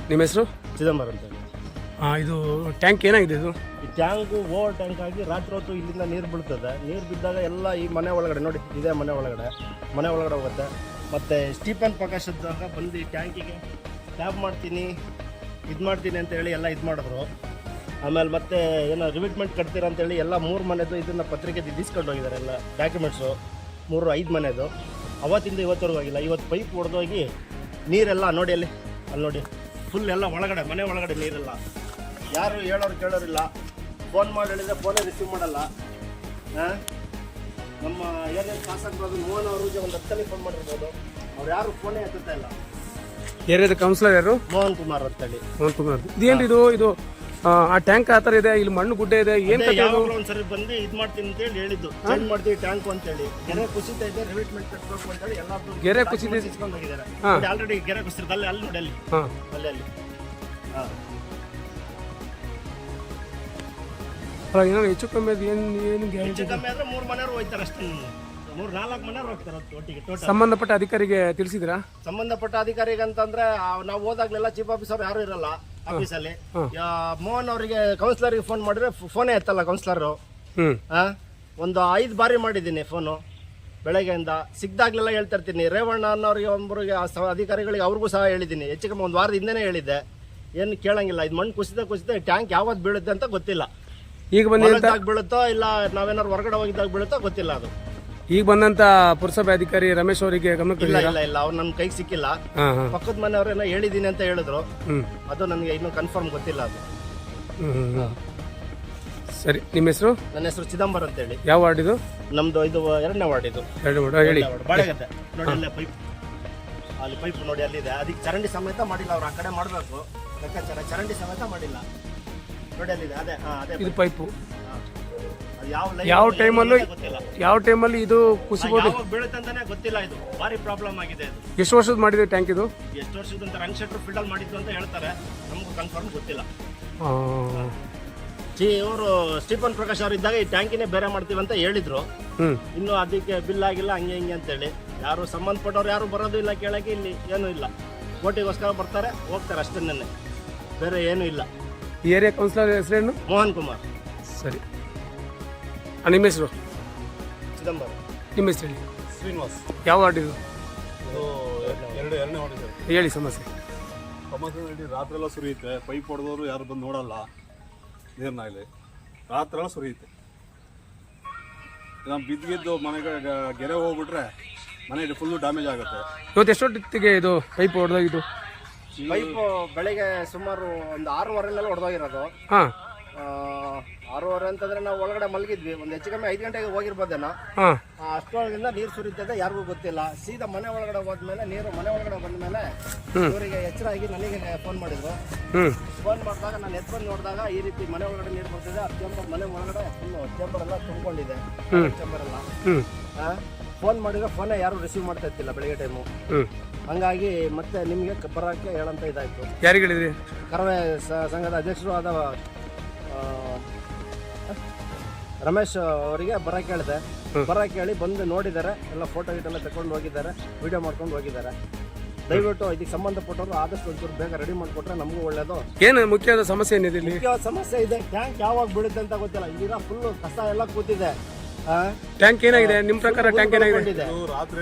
ನಿಮ್ಮ ಹೆಸರು? ಚಿದಂಬರಂ ಅಂತ ಹೇಳಿ. ಇದು ಟ್ಯಾಂಕ್ ಏನಾಗಿದೆ ಇದು? ಈ ಟ್ಯಾಂಕು ಓವರ್ ಟ್ಯಾಂಕ್ ಆಗಿ ರಾತ್ರಿ ಹೊತ್ತು ಇಲ್ಲಿಂದ ನೀರು ಬೀಳ್ತದೆ. ನೀರು ಬಿದ್ದಾಗ ಎಲ್ಲ ಈ ಮನೆ ಒಳಗಡೆ ನೋಡಿ, ಇದೇ ಮನೆ ಒಳಗಡೆ ಹೋಗುತ್ತೆ. ಮತ್ತು ಸ್ಟೀಫನ್ ಪ್ರಕಾಶದಾಗ ಬಂದು ಈ ಟ್ಯಾಂಕಿಗೆ ಟ್ಯಾಪ್ ಮಾಡ್ತೀನಿ ಅಂತ ಹೇಳಿ ಎಲ್ಲ ಇದು ಮಾಡಿದ್ರು. ಆಮೇಲೆ ಮತ್ತೆ ಏನೋ ರಿವಿಟ್ಮೆಂಟ್ ಕಟ್ತೀರ ಅಂತೇಳಿ ಎಲ್ಲ 3 ಮನೆದು ಇದನ್ನು ಪತ್ರಿಕೆ ಇಸ್ಕೊಂಡು ಹೋಗಿದ್ದಾರೆ. ಎಲ್ಲ ಡಾಕ್ಯುಮೆಂಟ್ಸು 3-5 ಮನೆದು. ಅವತ್ತಿಂದ ಇವತ್ತವರೆಗೂ ಆಗಿಲ್ಲ. ಇವತ್ತು ಪೈಪ್ ಹೊಡೆದೋಗಿ ನೀರೆಲ್ಲ ನೋಡಿ ಅಲ್ಲಿ ನೋಡಿ ಫುಲ್ ಎಲ್ಲ ಒಳಗಡೆ, ಮನೆ ಒಳಗಡೆ ನೀರೆಲ್ಲ. ಯಾರು ಹೇಳೋರು ಕೇಳೋರಿಲ್ಲ. ಫೋನ್ ಮಾಡಿ ಹೇಳಿದ್ರೆ ಫೋನೇ ರಿಸೀವ್ ಮಾಡಲ್ಲ. ನಮ್ಮ ಏರಿಯಾ ಶಾಸಕರು ಮೋಹನ್ ಅವ್ರಿಗೆ ಒಂದು 10 ಫೋನ್ ಮಾಡಿರ್ಬೋದು, ಅವ್ರು ಯಾರು ಫೋನೇ ಎತ್ತುತ್ತಾ ಇಲ್ಲ. ಏರಿಯಾದ ಕೌನ್ಸಿಲರ್ ಯಾರು? ಮೋಹನ್ ಕುಮಾರ್ ಅಂತೇಳಿ. ಇದೇನು ಇದು ಆ ಟ್ಯಾಂಕ್ ಆ ಥರ ಇದೆ, ಇಲ್ಲಿ ಮಣ್ಣು ಗುಡ್ಡೆ ಇದೆ, ಏನು ಯಾವಾಗಲೂ ಒಂದ್ಸರಿ ಬಂದು ಇದು ಮಾಡ್ತೀನಿ ಅಂತೇಳಿ ಹೇಳಿದ್ದು, ಚೇಂಜ್ ಮಾಡ್ತೀವಿ ಟ್ಯಾಂಕ್ ಅಂತೇಳಿ. ಗೆರೆ ಕುಸಿತ ಇದೆ, ರಿವಿಟ್ಮೆಂಟ್ ಕಟ್ಟಬೇಕು ಅಂತೇಳಿ ಎಲ್ಲ ಗೆರೆ ಕುಸಿತ ಇಸ್ಕೊಂಡು ಹೋಗಿದ್ದಾರೆ. ಆಲ್ರೆಡಿ ಗೆರೆ ಕುಸಿರ್ತದೆ ಅಲ್ಲಿ ನೋಡಿ, ಅಲ್ಲಿ ಏನೋ ಹೆಚ್ಚು ಕಮ್ಮಿ ಅದು ಏನು ಹೆಚ್ಚು ಕಮ್ಮಿ ಆದ್ರೆ 3 ಮನೆಯವರು ಹೋಗ್ತಾರೆ ಅಷ್ಟೇ. 3-4 ಮನೆಯವರು ಹೋಗ್ತಾರೆ ಒಟ್ಟಿಗೆ ಟೋಟಲ್. ಸಂಬಂಧಪಟ್ಟ ಅಧಿಕಾರಿಗೆ ತಿಳಿಸಿದ್ರಾ? ಸಂಬಂಧಪಟ್ಟ ಅಧಿಕಾರಿಗೆ ಅಂತಂದ್ರೆ ನಾವು ಹೋದಾಗ್ಲೆಲ್ಲ ಚೀಫ್ ಆಫೀಸರ್ ಯಾರು ಇರಲ್ಲ ಆಫೀಸಲ್ಲಿ. ಮೋಹನ್ ಅವರಿಗೆ ಕೌನ್ಸಿಲರ್ಗೆ ಫೋನ್ ಮಾಡಿದ್ರೆ ಫೋನೇ ಎತ್ತಲ್ಲ ಕೌನ್ಸಿಲರು. ಒಂದು 5 ಬಾರಿ ಮಾಡಿದ್ದೀನಿ ಫೋನು ಬೆಳಗ್ಗೆಯಿಂದ. ಸಿಗ್ದಾಗ್ಲೆಲ್ಲ ಹೇಳ್ತಾ ಇರ್ತೀನಿ. ರೇವಣ್ಣ ಅನ್ನೋರಿಗೆ ಒಬ್ಬರಿಗೆ ಅಧಿಕಾರಿಗಳಿಗೆ ಅವ್ರಿಗೂ ಸಹ ಹೇಳಿದ್ದೀನಿ. ಹೆಚ್ಚು ಕಮ್ಮಿ 1 ವಾರದ ಹಿಂದೆನೇ ಹೇಳಿದ್ದೆ. ಏನು ಕೇಳಂಗಿಲ್ಲ. ಇದು ಮಣ್ಣು ಕುಸಿದ ಟ್ಯಾಂಕ್ ಯಾವತ್ತು ಬೀಳುತ್ತೆ ಅಂತ ಗೊತ್ತಿಲ್ಲ. ಈಗ ಬಂದಾಗ ಬೀಳುತ್ತೋ ಇಲ್ಲ ನಾವೇನಾದ್ರು ಹೊರಗಡೆ ಹೋಗಿದ್ದಾಗ ಬೀಳುತ್ತೋ ಗೊತ್ತಿಲ್ಲ. ಅದು ಈಗ ಬಂದಂತ ಪುರಸಭೆ ಅಧಿಕಾರಿ ರಮೇಶ್ ಅವರಿಗೆ ಗಮನಕ್ಕೆ ಇಲ್ಲ ಅವ್ರು ನನ್ನ ಕೈಗೆ ಸಿಕ್ಕಿಲ್ಲ. ಪಕ್ಕದ ಮನೆಯವ್ರೇನೋ ಹೇಳಿದ್ದೀನಿ ಅಂತ ಹೇಳಿದ್ರು. ಅದು ನನಗೆ ಇನ್ನೂ ಕನ್ಫರ್ಮ್ ಗೊತ್ತಿಲ್ಲ. ಅದು ಸರಿ. ನಿಮ್ಮ ಹೆಸರು? ನನ್ನ ಹೆಸರು ಚಿದಂಬರಂ ಅಂತ ಹೇಳಿ. ಯಾವ ವಾರ್ಡ್ ಇದು? ನಮ್ದು ಇದು 2ನೇ ವಾರ್ಡ್. ಇದು ಹೇಳಿ. ಬಾಳೆಗದ್ದೆ ನೋಡಿ, ಅಲ್ಲೇ ಪೈಪ್, ಅಲ್ಲಿ ಪೈಪ್ ನೋಡಿ ಅಲ್ಲಿದೆ. ಅದಕ್ಕೆ ಚರಂಡಿ ಸಮೇತ ಮಾಡಿಲ್ಲ. ಅವ್ರು ಆ ಕಡೆ ಮಾಡಬೇಕು ಲೆಕ್ಕಾಚಾರ. ಚರಂಡಿ ಸಮೇತ ಮಾಡಿಲ್ಲ ನೋಡಿ, ಅಲ್ಲಿದೆ. ಅದೇ ಇದು ಪೈಪು. ಯಾವ ಟೈಮಲ್ಲಿ ಇದು ಕುಸಿಬಹುದು ಬೀಳುತ್ತೆ ಅಂತಾನೆ ಗೊತ್ತಿಲ್ಲ. ಇದು ಭಾರಿ ಪ್ರಾಬ್ಲಮ್ ಆಗಿದೆ. ಇದು ಎಷ್ಟು ವರ್ಷದ ಮಾಡಿದೆ ಟ್ಯಾಂಕ್? ಇದು ಎಷ್ಟು ವರ್ಷದ ಅಂತ ರಂಗಶೆಟ್ರು ಫಿಲ್ಟರ್ ಮಾಡಿದ್ದು ಅಂತ ಹೇಳ್ತಾರೆ. ನಮಗೂ ಕನ್ಫರ್ಮ್ ಗೊತ್ತಿಲ್ಲ. ಇವರು ಸ್ಟೀಫನ್ ಪ್ರಕಾಶ್ ಅವರು ಇದ್ದಾಗ ಈ ಟ್ಯಾಂಕಿನೇ ಬೇರೆ ಮಾಡ್ತೀವಿ ಅಂತ ಹೇಳಿದ್ರು. ಇನ್ನು ಅದಕ್ಕೆ ಬಿಲ್ ಆಗಿಲ್ಲ, ಹಂಗೆ ಅಂತೇಳಿ. ಯಾರು ಸಂಬಂಧಪಟ್ಟವ್ರು ಯಾರು ಬರೋದು ಇಲ್ಲ ಕೇಳಕ್ಕೆ. ಇಲ್ಲಿ ಏನೂ ಇಲ್ಲ. ಓಟಿಗೋಸ್ಕರ ಬರ್ತಾರೆ, ಹೋಗ್ತಾರೆ ಅಷ್ಟನ್ನೇ, ಬೇರೆ ಏನೂ ಇಲ್ಲ. ಈ ಏರಿಯಾ ಕೌನ್ಸಿಲರ್ ಹೆಸರೇನು? ಮೋಹನ್ ಕುಮಾರ್. ಸರಿ. ನಿಮ್ಮ ಹೆಸರು? ಚಿದಂಬರಂ. ನಿಮ್ಮ ಹೆಸರು ಹೇಳಿ? ಶ್ರೀನಿವಾಸ್. ಯಾವ ವಾರ್ಡ್ ಇದು? 2ನೇ ವಾರ್ಡ್ ಇದೆ. ಹೇಳಿ ಸಮಸ್ಯೆ. ರಾತ್ರಿ ಎಲ್ಲ ಸುರಿಯುತ್ತೆ. ಪೈಪ್ ಹೊಡೆದವರು ಯಾರು ಬಂದು ನೋಡಲ್ಲ. ನೀರಿನ ಇಲ್ಲಿ ರಾತ್ರಿ ಎಲ್ಲ ಸುರಿಯುತ್ತೆ. ನಮ್ಮ ಬಿದ್ದಿದ್ದು ಮನೆಗೆ ಗೆರೆ ಹೋಗ್ಬಿಟ್ರೆ ಮನೆ ಫುಲ್ಲು ಡ್ಯಾಮೇಜ್ ಆಗುತ್ತೆ. ಇವತ್ತು ಎಷ್ಟೊತ್ತಿಗೆ ಇದು ಪೈಪ್ ಹೊಡೆದೋಗಿದ್ದು? ಪೈಪ್ ಬೆಳಿಗ್ಗೆ ಸುಮಾರು ಒಂದು 6:15 ಹೊಡೆದೋಗಿರೋದು. 6:30 ಅಂತಂದ್ರೆ ನಾವು ಒಳಗಡೆ ಮಲಗಿದ್ವಿ. ಒಂದು ಹೆಚ್ಚು ಕಮ್ಮಿ 5 ಗಂಟೆಗೆ ಹೋಗಿರ್ಬೋದೇನೋ. ಅಷ್ಟೊಳಗಿಂದ ನೀರು ಸುರಿತದೆ, ಯಾರಿಗೂ ಗೊತ್ತಿಲ್ಲ. ಸೀದಾ ಮನೆ ಒಳಗಡೆ ಹೋದ್ಮೇಲೆ ನೀರು ಮನೆ ಒಳಗಡೆ ಬಂದ್ಮೇಲೆ ಇವರಿಗೆ ಎಚ್ಚರ ಆಗಿ ನನಗೆ ಫೋನ್ ಮಾಡಿದ್ರು. ಫೋನ್ ಮಾಡಿದಾಗ ನಾನು ಎತ್ಕೊಂಡು ನೋಡಿದಾಗ ಈ ರೀತಿ ಮನೆ ಒಳಗಡೆ ನೀರು ಬರ್ತಿದೆ. ಆ ಚೇಂಬರ್ ಮನೆ ಒಳಗಡೆ ಫುಲ್ಲು ಚೇಂಬರ್ ಎಲ್ಲ ತುಂಬಿಕೊಂಡಿದೆ. ಚೇಂಬರ್ ಎಲ್ಲ ಫೋನ್ ಮಾಡಿದ್ರೆ ಫೋನೇ ಯಾರು ರಿಸೀವ್ ಮಾಡ್ತಾ ಇರ್ತಿಲ್ಲ ಬೆಳಿಗ್ಗೆ ಟೈಮು. ಹಂಗಾಗಿ ಮತ್ತೆ ನಿಮಗೆ ಬರೋಕ್ಕೆ ಹೇಳಂತ ಇದಾಯ್ತು. ಯಾರಿಗೆ ಹೇಳಿದ್ರಿ? ಕರವೇ ಸಂಘದ ಅಧ್ಯಕ್ಷರು ಆದ ರಮೇಶ್ ಅವರಿಗೆ ಬರಕ್ಕೆ ಹೇಳಿದೆ. ಬರಕ್ಕೆ ಹೇಳಿ ಬಂದು ನೋಡಿದ್ದಾರೆ. ಎಲ್ಲ ಫೋಟೋ ಗಿಟೆಲ್ಲ ತಗೊಂಡು ಹೋಗಿದ್ದಾರೆ, ವಿಡಿಯೋ ಮಾಡ್ಕೊಂಡು ಹೋಗಿದ್ದಾರೆ. ದಯವಿಟ್ಟು ಇದಕ್ಕೆ ಸಂಬಂಧಪಟ್ಟವರು ಆದಷ್ಟು ಒಂಚೂರು ಬೇಗ ರೆಡಿ ಮಾಡಿಕೊಟ್ರೆ ನಮಗೂ ಒಳ್ಳೇದು. ಏನು ಮುಖ್ಯವಾದ ಸಮಸ್ಯೆ ಏನಿದೆ? ಮುಖ್ಯವಾದ ಸಮಸ್ಯೆ ಇದೆ. ಟ್ಯಾಂಕ್ ಯಾವಾಗ ಬೀಳುತ್ತೆ ಅಂತ ಗೊತ್ತಿಲ್ಲ. ಇಲ್ಲಿನ ಫುಲ್ ಕಸ ಎಲ್ಲ ಕೂತಿದೆ. ಟ್ಯಾಂಕ್ ಏನಾಗಿದೆ ನಿಮ್ಮ ಪ್ರಕಾರ? ಟ್ಯಾಂಕ್ ಏನಾಗಿದೆ?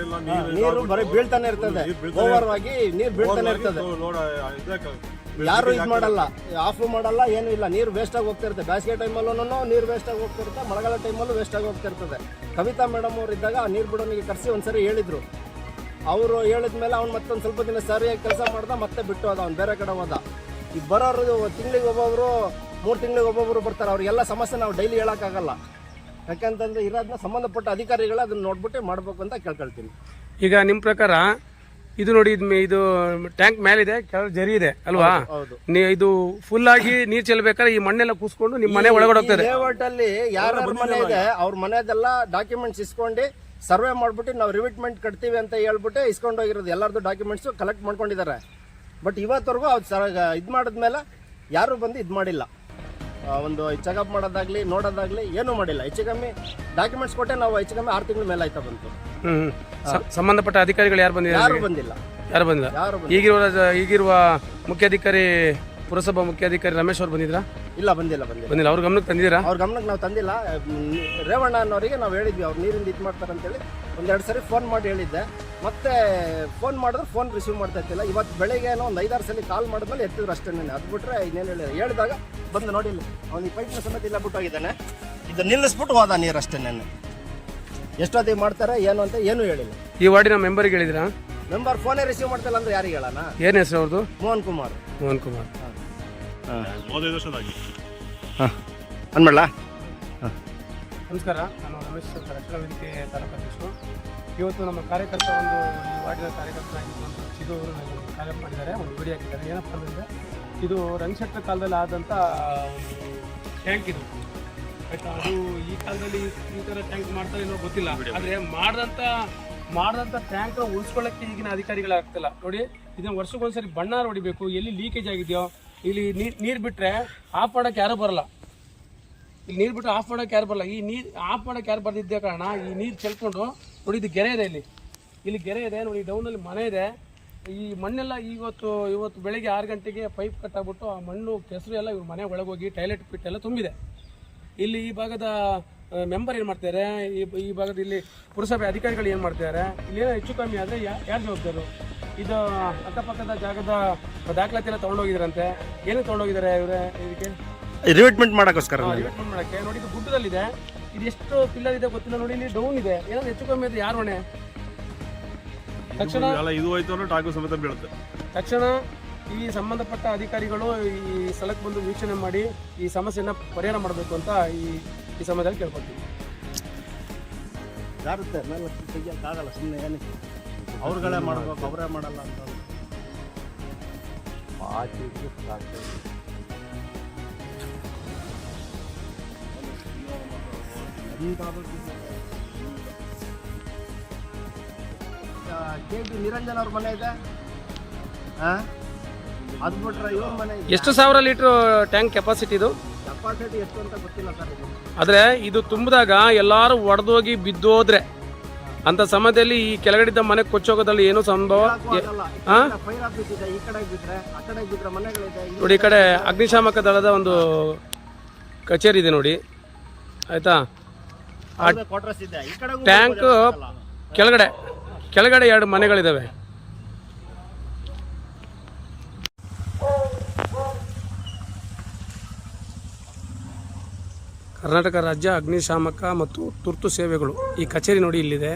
ನೀರು ಬರೀ ಬೀಳ್ತಾನೆ ಇರ್ತದೆ. ಓವರ್ ಆಗಿ ನೀರು ಬೀಳ್ತಾನೆ ಇರ್ತದೆ. ಯಾರು ಇದು ಮಾಡಲ್ಲ, ಆಫ್ ಮಾಡಲ್ಲ, ಏನೂ ಇಲ್ಲ. ನೀರು ವೇಸ್ಟ್ ಆಗಿ ಹೋಗ್ತಿರುತ್ತೆ. ಬೇಸಿಗೆ ಟೈಮಲ್ಲೂ ನೀರು ವೇಸ್ಟ್ ಆಗಿ ಹೋಗ್ತಿರುತ್ತೆ, ಮಳೆಗಾಲ ಟೈಮಲ್ಲೂ ವೇಸ್ಟ್ ಆಗಿ ಹೋಗ್ತಿರ್ತದೆ. ಕವಿತಾ ಮೇಡಮ್ ಅವ್ರು ಇದ್ದಾಗ ನೀರು ಬಿಡೋನಿಗೆ ಕರೆಸಿ ಒಂದ್ಸರಿ ಹೇಳಿದ್ರು. ಅವರು ಹೇಳಿದ್ಮೇಲೆ ಅವ್ನು ಮತ್ತೊಂದು ಸ್ವಲ್ಪ ದಿನ ಸರಿಯಾಗಿ ಕೆಲಸ ಮಾಡ್ದ, ಮತ್ತೆ ಬಿಟ್ಟು ಹೋದ. ಅವ್ನು ಬೇರೆ ಕಡೆ ಹೋದ. ಈಗ ಬರೋರು ತಿಂಗಳಿಗೆ ಒಬ್ಬೊಬ್ರು, 3 ತಿಂಗಳಿಗೆ ಒಬ್ಬೊಬ್ರು ಬರ್ತಾರೆ. ಅವ್ರಿಗೆಲ್ಲ ಸಮಸ್ಯೆ ನಾವು ಡೈಲಿ ಹೇಳೋಕ್ಕಾಗಲ್ಲ. ಯಾಕಂತಂದ್ರೆ ಇರೋದನ್ನ ಸಂಬಂಧಪಟ್ಟ ಅಧಿಕಾರಿಗಳು ಅದನ್ನ ನೋಡ್ಬಿಟ್ಟು ಮಾಡ್ಬೇಕು ಅಂತ ಕೇಳ್ಕೊಳ್ತೀನಿ. ಈಗ ನಿಮ್ಮ ಪ್ರಕಾರ ಇದು ನೋಡಿ, ಇದು ಟ್ಯಾಂಕ್ ಮೇಲಿದೆ, ಕೆಳಗೆ ಜರಿ ಇದೆ ಅಲ್ವಾ? ಇದು ಫುಲ್ ಆಗಿ ನೀರ್ ಚೆಲ್ಬೇಕಾದ್ರೆ ಈ ಮಣ್ಣೆಲ್ಲ ಕೂಸ್ಕೊಂಡು ನಿಮ್ಮ ಮನೆ ಒಳಗಡೆ ಹೋಗ್ತದೆ. ಲೇಔಟ್ ಅಲ್ಲಿ ಯಾರ ಮನೆ ಇದೆ ಅವ್ರ ಮನೆದೆಲ್ಲ ಡಾಕ್ಯುಮೆಂಟ್ಸ್ ಇಸ್ಕೊಂಡು ಸರ್ವೆ ಮಾಡ್ಬಿಟ್ಟು ನಾವು ರಿವಿಟ್ಮೆಂಟ್ ಕಟ್ತೀವಿ ಅಂತ ಹೇಳ್ಬಿಟ್ಟು ಇಸ್ಕೊಂಡು ಹೋಗಿರೋದು. ಎಲ್ಲರದ್ದು ಡಾಕ್ಯುಮೆಂಟ್ಸ್ ಕಲೆಕ್ಟ್ ಮಾಡ್ಕೊಂಡಿದ್ದಾರೆ. ಬಟ್ ಇವತ್ತವರೆಗೂ ಅವ್ರು ಇದು ಮಾಡಿದ್ಮೇಲೆ ಯಾರು ಬಂದು ಇದು ಮಾಡಿಲ್ಲ. ಒಂದು ಚೆಕಪ್ ಮಾಡೋದಾಗ್ಲಿ ನೋಡೋದಾಗ್ಲಿ ಏನೂ ಮಾಡಿಲ್ಲ. ಹೆಚ್ಚು ಕಮ್ಮಿ ಡಾಕ್ಯುಮೆಂಟ್ಸ್ ಕೊಟ್ಟೆ ನಾವು ಹೆಚ್ಚು ಕಮ್ಮಿ 6 ತಿಂಗಳ ಮೇಲೆ ಆಯ್ತಾ ಬಂತು. ಸಂಬಂಧಪಟ್ಟ ಅಧಿಕಾರಿಗಳು ಯಾರು ಬಂದಿಲ್ಲ? ಯಾರು ಬಂದಿಲ್ಲ. ಯಾರು ಬಂದಿಲ್ಲ. ಯಾರು ಈಗಿರುವ ಮುಖ್ಯಾಧಿಕಾರಿ ಪುರಸಭಾ ಮುಖ್ಯಾಧಿಕಾರಿ ರಮೇಶ್ ಅವ್ರು ಬಂದಿದ್ರಾ? ಇಲ್ಲ, ಬಂದಿಲ್ಲ. ಅವ್ರ ಗಮನಕ್ಕೆ ತಂದಿದ್ದೀರಾ? ಅವ್ರ ಗಮನಕ್ಕೆ ನಾವು ತಂದಿಲ್ಲ. ರೇವಣ್ಣ ಅನ್ನೋರಿಗೆ ನಾವು ಹೇಳಿದ್ವಿ ಅವ್ರು ನೀರಿಂದ ಇದು ಮಾಡ್ತಾರೆ ಅಂತೇಳಿ. ಒಂದೆರಡು ಸರಿ ಫೋನ್ ಮಾಡಿ ಹೇಳಿದ್ದೆ. ಮತ್ತೆ ಫೋನ್ ಮಾಡಿದ್ರೆ ಫೋನ್ ರಿಸೀವ್ ಮಾಡ್ತಾ ಇರ್ತಿಲ್ಲ. ಇವತ್ತು ಬೆಳಗ್ಗೆ ಒಂದು 5-6 ಸಲ ಕಾಲ್ ಮಾಡಿದ್ಮೇಲೆ ಎತ್ತಿದ್ರು ಅಷ್ಟೇ. ಅದು ಬಿಟ್ರೆ ಇನ್ನೇನು ಹೇಳಿದಾಗ ಬಂದು ನೋಡಿಲ್ಲ. ಅವ್ನು ಈ ಪೈಪ್ನ ಸಮೇತ ಇಲ್ಲ ಬಿಟ್ಟು ಹೋಗಿದ್ದಾನೆ. ಇದು ನಿಲ್ಲಿಸ್ಬಿಟ್ಟು ಹೋದ ನೀರು ಅಷ್ಟೇ. ಎಷ್ಟೊತ್ತಿಗೆ ಮಾಡ್ತಾರೆ ಏನು ಅಂತ ಏನೂ ಹೇಳಿಲ್ಲ. ಈ ವಾರ್ಡಿನ ಮೆಂಬರ್ಗೆ ಹೇಳಿದ್ರಾ? ಮೆಂಬರ್ ಫೋನೇ ರಿಸೀವ್ ಮಾಡ್ತಿಲ್ಲ ಅಂದ್ರೆ ಯಾರಿಗೆ ಹೇಳೋಣ? ಏನು ಹೆಸರು ಅವ್ರದ್ದು? ಮೋಹನ್ ಕುಮಾರ್. ಅನ್ಬೇಡ. ನಮಸ್ಕಾರ, ನಾನು ರಮೇಶ್ ರಕ್ಷಣಾ ವೇದಿಕೆ ತಾಲೂಕಾಧ್ಯಕ್ಷರು. ಇವತ್ತು ನಮ್ಮ ಕಾರ್ಯಕರ್ತ ಒಂದು ಈ ವಾರ್ಡಿನ ಕಾರ್ಯಕರ್ತರಾಗಿ ಒಂದು ಚಿಗವರು ಕಾರ್ಯ ಮಾಡಿದ್ದಾರೆ, ಒಂದು ವಿಡಿಯೋ ಹಾಕಿದ್ದಾರೆ. ಏನಪ್ಪ ಅಂದರೆ ಇದು ರಂಗಶೆಟ್ಟ ಕಾಲದಲ್ಲಿ ಆದಂಥ ಒಂದು ಟ್ಯಾಂಕ್ ಇದು ಆಯಿತಾ. ಅದು ಈ ಕಾಲದಲ್ಲಿ ಈ ಥರ ಟ್ಯಾಂಕ್ ಮಾಡ್ತಾರೆ ಏನೋ ಗೊತ್ತಿಲ್ಲ. ಆದರೆ ಮಾಡಿದಂಥ ಟ್ಯಾಂಕ್ನ ಉಳಿಸ್ಕೊಳ್ಳೋಕ್ಕೆ ಈಗಿನ ಅಧಿಕಾರಿಗಳಾಗ್ತಿಲ್ಲ. ನೋಡಿ, ಇದನ್ನು ವರ್ಷಕ್ಕೊಂದ್ಸರಿ ಬಣ್ಣ ಹೊಡಿಬೇಕು. ಎಲ್ಲಿ ಲೀಕೇಜ್ ಆಗಿದೆಯೋ ಇಲ್ಲಿ ನೀರು ಬಿಟ್ಟರೆ ಆಫ್ ಮಾಡೋಕ್ಕೆ ಯಾರೂ ಬರಲ್ಲ. ಇಲ್ಲಿ ನೀರು ಬಿಟ್ಟರೆ ಆಫ್ ಮಾಡೋಕ್ಕೆ ಯಾರು ಬರಲ್ಲ. ಈ ನೀರು ಆಫ್ ಮಾಡೋಕ್ಕೆ ಯಾರು ಬರ್ದಿದ್ದೇ ಕಾರಣ ಈ ನೀರು ಚೆಲ್ಕೊಂಡು ನೋಡಿ, ಇದು ಗೆರೆ ಇದೆ. ಇಲ್ಲಿ ಗೆರೆ ಇದೆ ನೋಡಿ, ಡೌನಲ್ಲಿ ಮನೆ ಇದೆ. ಈ ಮಣ್ಣೆಲ್ಲ ಇವತ್ತು ಬೆಳಗ್ಗೆ 6 ಗಂಟೆಗೆ ಪೈಪ್ ಕಟ್ಟಾಗ್ಬಿಟ್ಟು ಆ ಮಣ್ಣು ಕೆಸರು ಎಲ್ಲ ಇವ್ರ ಮನೆ ಒಳಗೋಗಿ ಟಾಯ್ಲೆಟ್ ಪಿಟ್ ಎಲ್ಲ ತುಂಬಿದೆ. ಇಲ್ಲಿ ಈ ಭಾಗದ ಮೆಂಬರ್ ಏನು ಮಾಡ್ತಾರೆ, ಈ ಭಾಗದ ಇಲ್ಲಿ ಪುರಸಭೆ ಅಧಿಕಾರಿಗಳು ಏನು ಮಾಡ್ತಾರೆ, ಇಲ್ಲೇನೋ ಹೆಚ್ಚು ಕಮ್ಮಿ ಆದರೆ ಯಾರು ಜವಾಬ್ದಾರು? ಇದು ಅಕ್ಕಪಕ್ಕದ ಜಾಗದ ದಾಖಲಾತಿ ಎಲ್ಲ ತೊಗೊಂಡೋಗಿದ್ರಂತೆ. ಏನು ತೊಗೊಂಡೋಗಿದ್ದಾರೆ ಇವರೇ? ಇದಕ್ಕೆ ರಿವೆಟ್ಮೆಂಟ್ ಮಾಡೋಕ್ಕೋಸ್ಕರ. ರಿವೆಟ್ಮೆಂಟ್ ಮಾಡೋಕ್ಕೆ ನೋಡಿ, ಇದು ಗುಡ್ಡದಲ್ಲಿದೆ. ಇದು ಎಷ್ಟು ಪಿಲ್ಲರ್ ಇದೆ ಗೊತ್ತಿಲ್ಲ. ನೋಡಿ, ಇಲ್ಲಿ ಡೌನ್ ಇದೆ. ಏನಾದ್ರು ಹೆಚ್ಚು ಕಮ್ಮಿ ಇದೆ, ಯಾರು ಹೊಣೆ? ತಕ್ಷಣ ಈ ಸಂಬಂಧಪಟ್ಟ ಅಧಿಕಾರಿಗಳು ಈ ಸ್ಥಳಕ್ಕೆ ಬಂದು ವೀಕ್ಷಣೆ ಮಾಡಿ ಈ ಸಮಸ್ಯೆನ ಪರಿಹಾರ ಮಾಡಬೇಕು ಅಂತ ಈ ಸಮಯದಲ್ಲಿ ಕೇಳ್ಕೊಳ್ತೀವಿ. ಜಾರುತ್ತೆ ಮೇಲೆ ತೆಗಿಯೋಕ್ಕಾಗಲ್ಲ, ಸುಮ್ಮನೆ ಏನಕ್ಕೆ ಅವ್ರುಗಳೇ ಮಾಡಬೇಕು, ಅವರೇ ಮಾಡಲ್ಲ ಅಂತ. KG ನಿರಂಜನ್ ಅವ್ರ ಮನೆ ಇದೆ. ಅದು ಬಿಟ್ರೆ ಇವ್ರ ಮನೆ ಇದೆ. ಎಷ್ಟು ಸಾವಿರ ಲೀಟ್ರ್ ಟ್ಯಾಂಕ್ ಕೆಪಾಸಿಟಿ ಇದು? ಕೆಪಾಸಿಟಿ ಎಷ್ಟು ಅಂತ ಗೊತ್ತಿಲ್ಲ ಸರ್. ಆದರೆ ಇದು ತುಂಬಿದಾಗ ಎಲ್ಲರೂ ಒಡೆದೋಗಿ ಬಿದ್ದೋದ್ರೆ ಅಂತ ಸಮಯದಲ್ಲಿ ಈ ಕೆಳಗಡೆದ ಮನೆ ಕೊಚ್ಚೋಗೋದ್ರಲ್ಲಿ ಏನೋ ಸಂಭವ. ನೋಡಿ, ಈ ಕಡೆ ಅಗ್ನಿಶಾಮಕ ದಳದ ಒಂದು ಕಚೇರಿ ಇದೆ ನೋಡಿ, ಆಯ್ತಾ. ಟ್ಯಾಂಕ್ ಕೆಳಗಡೆ 2 ಮನೆಗಳಿದ್ದಾವೆ. ಕರ್ನಾಟಕ ರಾಜ್ಯ ಅಗ್ನಿಶಾಮಕ ಮತ್ತು ತುರ್ತು ಸೇವೆಗಳು ಈ ಕಚೇರಿ ನೋಡಿ ಇಲ್ಲಿದೆ.